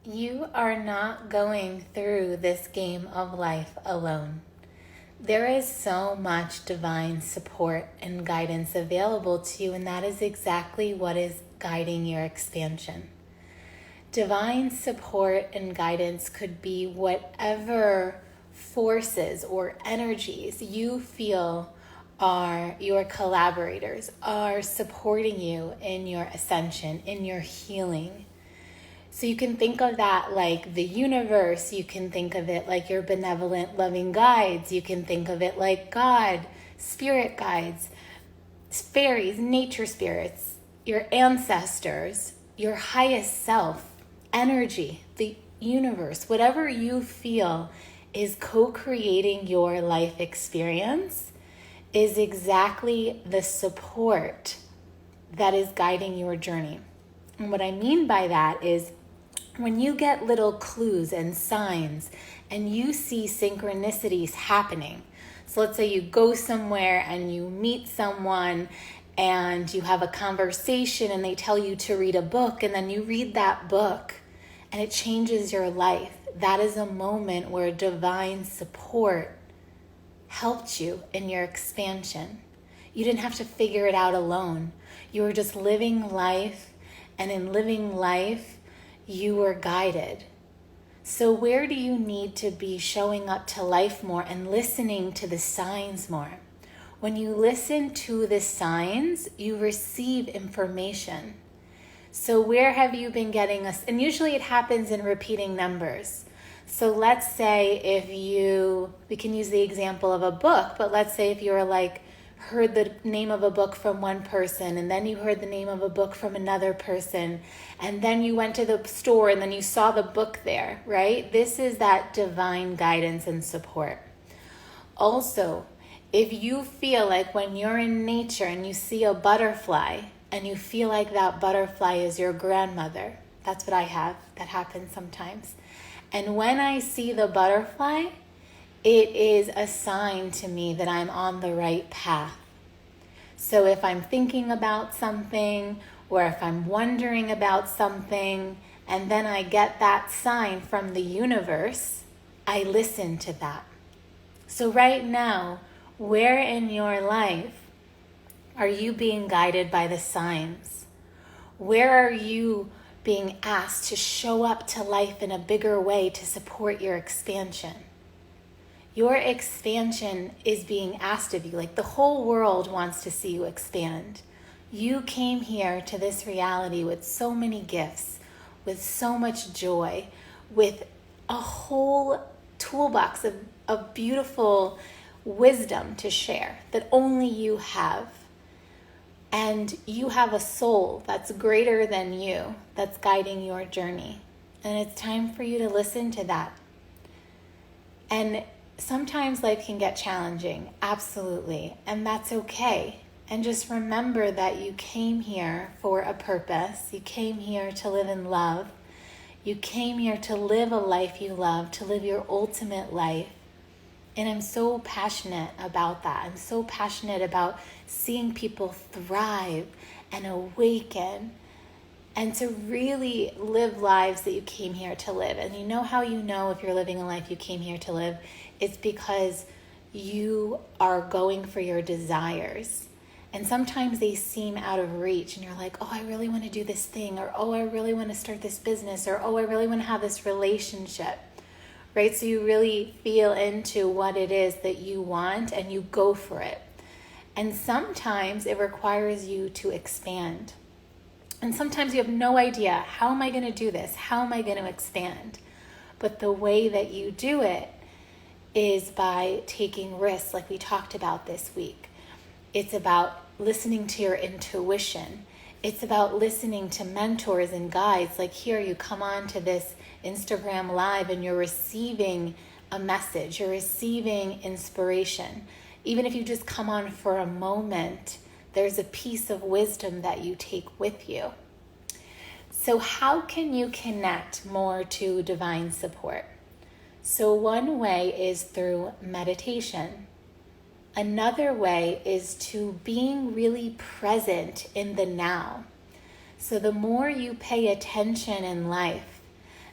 You are not going through this game of life alone. There is so much divine support and guidance available to you, and that is exactly what is guiding your expansion. Divine support and guidance could be whatever forces or energies you feel are your collaborators, are supporting you in your ascension, in your healing. So you can think of that like the universe. You can think of it like your benevolent, loving guides. You can think of it like God, spirit guides, fairies, nature spirits, your ancestors, your highest self, energy, the universe, whatever you feel is co-creating your life experience is exactly the support that is guiding your journey. And what I mean by that is when you get little clues and signs and you see synchronicities happening. So let's say you go somewhere and you meet someone and you have a conversation and they tell you to read a book, and then you read that book and it changes your life. That is a moment where divine support helped you in your expansion. You didn't have to figure it out alone. You were just living life, and in living life, you were guided. So where do you need to be showing up to life more and listening to the signs more? When you listen to the signs, you receive information. So where have you been getting us? And usually it happens in repeating numbers. So let's say we can use the example of a book, but let's say if you're like, heard the name of a book from one person, and then you heard the name of a book from another person, and then you went to the store and then you saw the book there, right? This is that divine guidance and support. Also, if you feel like when you're in nature and you see a butterfly and you feel like that butterfly is your grandmother, that's what I have. That happens sometimes. And when I see the butterfly, it is a sign to me that I'm on the right path. So if I'm thinking about something, or if I'm wondering about something, and then I get that sign from the universe, I listen to that. So right now, where in your life are you being guided by the signs? Where are you being asked to show up to life in a bigger way to support your expansion? Your expansion is being asked of you. Like the whole world wants to see you expand. You came here to this reality with so many gifts, with so much joy, with a whole toolbox of beautiful wisdom to share that only you have. And you have a soul that's greater than you, that's guiding your journey. And it's time for you to listen to that. And sometimes life can get challenging, absolutely, and that's okay. And just remember that you came here for a purpose. You came here to live in love. You came here to live a life you love, to live your ultimate life. And I'm so passionate about that. I'm so passionate about seeing people thrive and awaken and to really live lives that you came here to live. And you know how you know if you're living a life you came here to live? It's because you are going for your desires. And sometimes they seem out of reach and you're like, oh, I really want to do this thing, or oh, I really want to start this business, or oh, I really want to have this relationship, right? So you really feel into what it is that you want and you go for it. And sometimes it requires you to expand. And sometimes you have no idea, how am I going to do this? How am I going to expand? But the way that you do it is by taking risks, like we talked about this week. It's about listening to your intuition. It's about listening to mentors and guides. Like here, you come on to this Instagram live and you're receiving a message. You're receiving inspiration. Even if you just come on for a moment, there's a piece of wisdom that you take with you. So how can you connect more to divine support? So one way is through meditation. Another way is to being really present in the now. So the more you pay attention in life,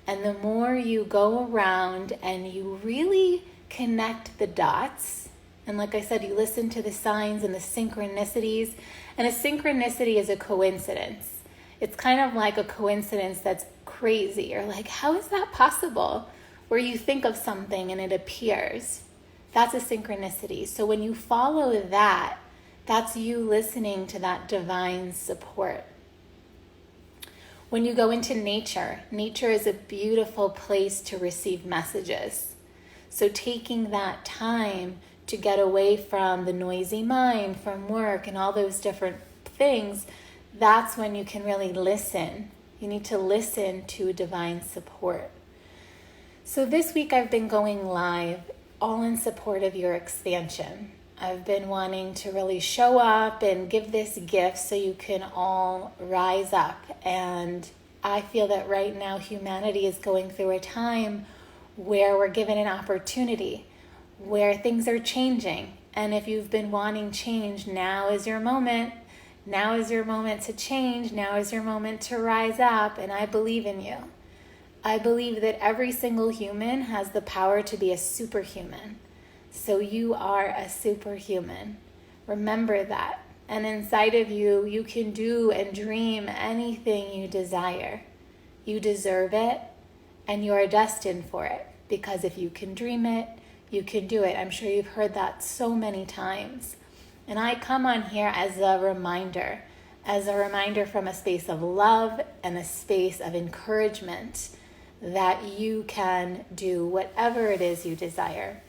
And the more you go around and you really connect the dots, and like I said, you listen to the signs and the synchronicities, and a synchronicity is a coincidence. It's kind of like a coincidence that's crazy. You're like, how is that possible? Where you think of something and it appears. That's a synchronicity. So when you follow that, that's you listening to that divine support. When you go into nature, nature is a beautiful place to receive messages. So taking that time to get away from the noisy mind, from work and all those different things, that's when you can really listen. You need to listen to divine support. So this week I've been going live all in support of your expansion. I've been wanting to really show up and give this gift so you can all rise up. And I feel that right now humanity is going through a time where we're given an opportunity, where things are changing. And if you've been wanting change, now is your moment. Now is your moment to change. Now is your moment to rise up. And I believe in you. I believe that every single human has the power to be a superhuman. So you are a superhuman. Remember that. And inside of you, you can do and dream anything you desire. You deserve it, and you are destined for it. Because if you can dream it, you can do it. I'm sure you've heard that so many times. And I come on here as a reminder from a space of love and a space of encouragement that you can do whatever it is you desire.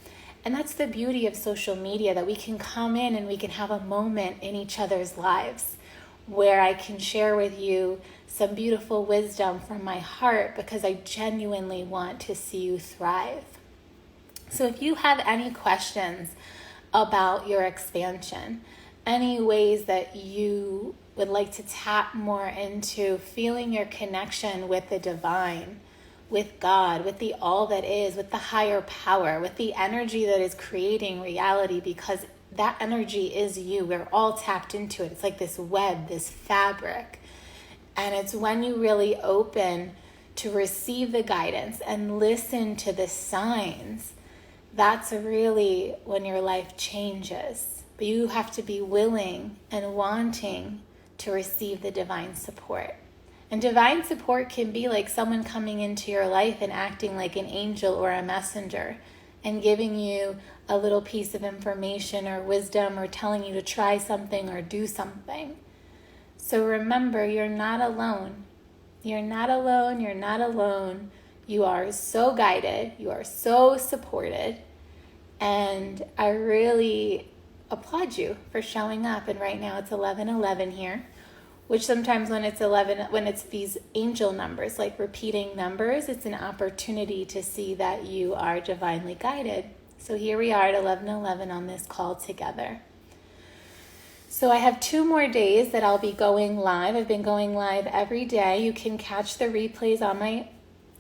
And that's the beauty of social media, that we can come in and we can have a moment in each other's lives where I can share with you some beautiful wisdom from my heart because I genuinely want to see you thrive. So if you have any questions about your expansion, any ways that you would like to tap more into feeling your connection with the divine, with God, with the all that is, with the higher power, with the energy that is creating reality, because that energy is you. We're all tapped into it. It's like this web, this fabric. And it's when you really open to receive the guidance and listen to the signs, that's really when your life changes. But you have to be willing and wanting to receive the divine support. And divine support can be like someone coming into your life and acting like an angel or a messenger and giving you a little piece of information or wisdom or telling you to try something or do something. So remember, you're not alone. You're not alone. You're not alone. You are so guided. You are so supported. And I really applaud you for showing up. And right now it's 11:11 here. Which sometimes when it's these angel numbers, like repeating numbers, it's an opportunity to see that you are divinely guided. So here we are at 11:11 on this call together. So I have 2 more days that I'll be going live. I've been going live every day. You can catch the replays on my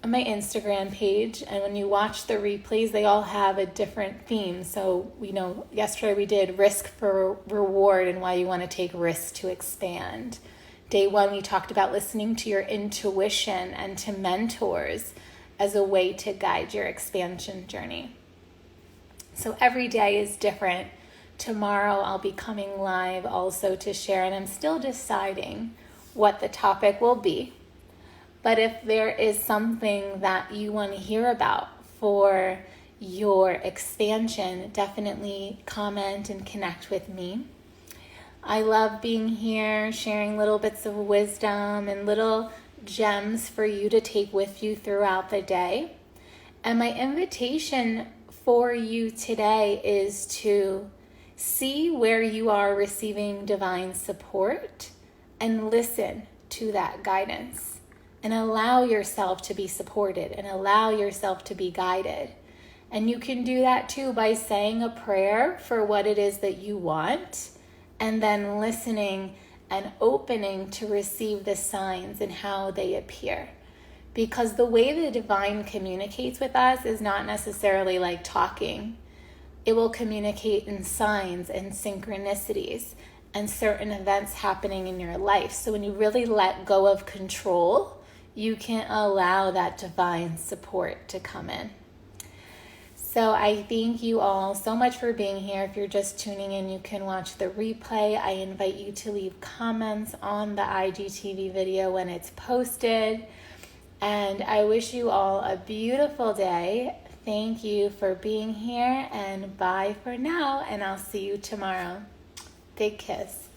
Instagram page. And when you watch the replays, they all have a different theme. So, yesterday we did risk for reward and why you want to take risks to expand. Day 1, we talked about listening to your intuition and to mentors as a way to guide your expansion journey. So every day is different. Tomorrow I'll be coming live also to share, and I'm still deciding what the topic will be. But if there is something that you want to hear about for your expansion, definitely comment and connect with me. I love being here, sharing little bits of wisdom and little gems for you to take with you throughout the day. And my invitation for you today is to see where you are receiving divine support and listen to that guidance and allow yourself to be supported and allow yourself to be guided. And you can do that too by saying a prayer for what it is that you want, and then listening and opening to receive the signs and how they appear. Because the way the divine communicates with us is not necessarily like talking. It will communicate in signs and synchronicities and certain events happening in your life. So when you really let go of control, you can allow that divine support to come in. So I thank you all so much for being here. If you're just tuning in, you can watch the replay. I invite you to leave comments on the IGTV video when it's posted. And I wish you all a beautiful day. Thank you for being here, and bye for now, and I'll see you tomorrow. Big kiss.